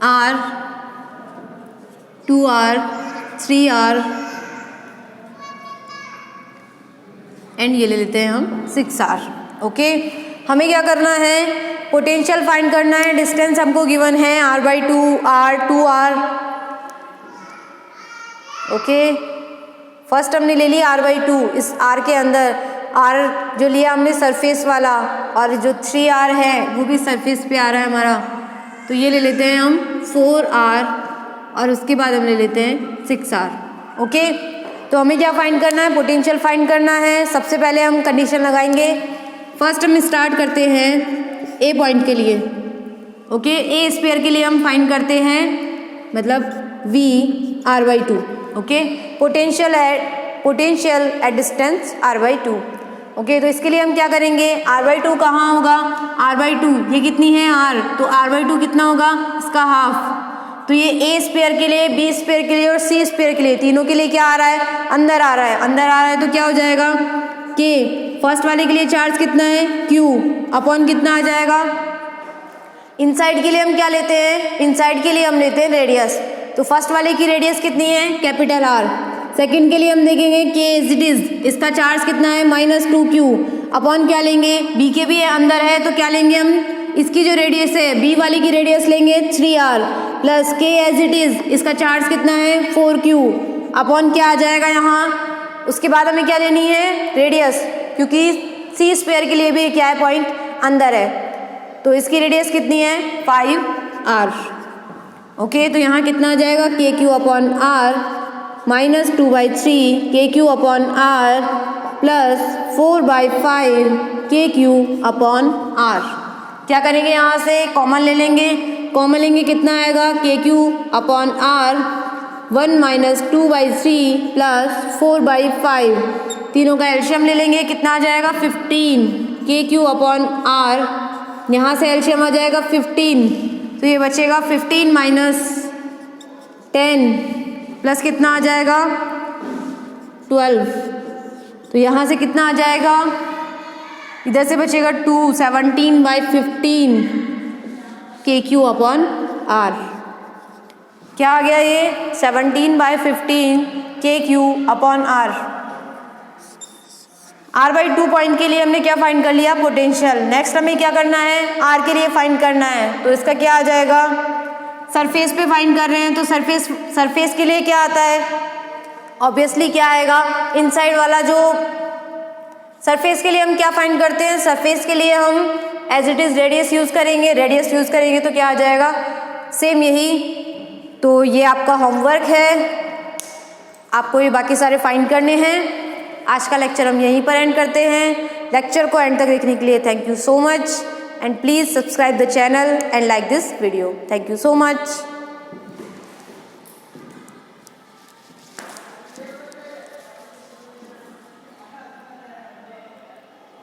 r, 2r, 3r and ये ले लेते हैं हम 6r। ओके, हमें क्या करना है, पोटेंशियल फाइंड करना है। डिस्टेंस हमको गिवन है r/2, r, 2r। Okay, first हमने ले लिया r/2, इस r के अंदर r जो लिया हमने सरफेस वाला, और जो 3r है वो भी सरफेस पे आ रहा है हमारा, तो ये ले लेते हैं हम 4r और उसके बाद हम ले लेते हैं 6r। ओके, तो हमें क्या फाइंड करना है, पोटेंशियल फाइंड करना है। सबसे पहले हम कंडीशन लगाएंगे। फर्स्ट हम स्टार्ट करते हैं ए पॉइंट के लिए। ओके, ए स्फीयर के लिए हम फाइंड करते हैं, मतलब v r/2। Okay, potential at distance r/2। Okay, तो इसके लिए हम क्या करेंगे, r/2 कहाँ होगा, r/2 ये कितनी है r, तो r/2 कितना होगा, इसका हाफ। तो ये ए स्फीयर के लिए, बी स्फीयर के लिए और सी स्फीयर के लिए, तीनों के लिए क्या आ रहा है, अंदर आ रहा है। अंदर आ रहा है तो क्या हो जाएगा k, फर्स्ट वाले के लिए चार्ज कितना है q अपॉन कितना आ जाएगा, इनसाइड के लिए हम क्या लेते हैं, इनसाइड के लिए हम लेते हैं रेडियस। तो फर्स्ट वाले की रेडियस कितनी है, कैपिटल R। सेकंड के लिए हम देखेंगे k एज इट इज, इसका चार्ज कितना है -2q अपॉन क्या लेंगे, b के भी अंदर है तो क्या लेंगे हम, इसकी जो रेडियस है b वाली की रेडियस लेंगे 3r plus k as it is, इसका चार्ज कितना है 4q अपॉन क्या आ जाएगा यहाँ। उसके बाद हमें क्या लेनी है, रेडियस, क्योंकि सी स्क्वायर के लिए भी क्या है, पॉइंट अंदर है, तो इसकी रेडियस कितनी है 5r। ओके, तो यहाँ कितना आ जाएगा kq upon r -2/3 kq upon r plus 4/5 kq upon r। क्या करेंगे, यहाँ से कॉमन ले लेंगे, कॉमन लेंगे कितना आएगा, kq अपॉन r 1 -2/3 प्लस 4/5, तीनों का एलशियम ले लेंगे, कितना आ जाएगा 15 kq अपॉन r, यहाँ से एलशियम आ जाएगा 15, तो ये बचेगा 15 - 10 प्लस कितना आ जाएगा 12, तो यहाँ से कितना आ जाएगा, इधर से बचेगा 2, 17/15 kq अपॉन r। क्या आ गया ये 17/15 kq upon r। r/2 point के लिए हमने क्या फाइंड कर लिया, पोटेंशियल। नेक्स्ट हमें क्या करना है, r के लिए फाइंड करना है, तो इसका क्या आ जाएगा, सरफेस पे फाइंड कर रहे हैं तो सरफेस के लिए क्या आता है, ऑब्वियसली क्या आएगा, इनसाइड वाला जो सरफेस के लिए हम क्या फाइंड करते हैं, सरफेस के लिए हम as it is radius use करेंगे, रेडियस यूज करेंगे तो क्या आ जाएगा, सेम यही। तो ये आपका होमवर्क है, आपको ये बाकी सारे फाइंड करने हैं। आज का लेक्चर हम यहीं पर एंड करते हैं। लेक्चर को एंड तक देखने के लिए thank you so much, and please subscribe the channel and like this video. Thank you so much.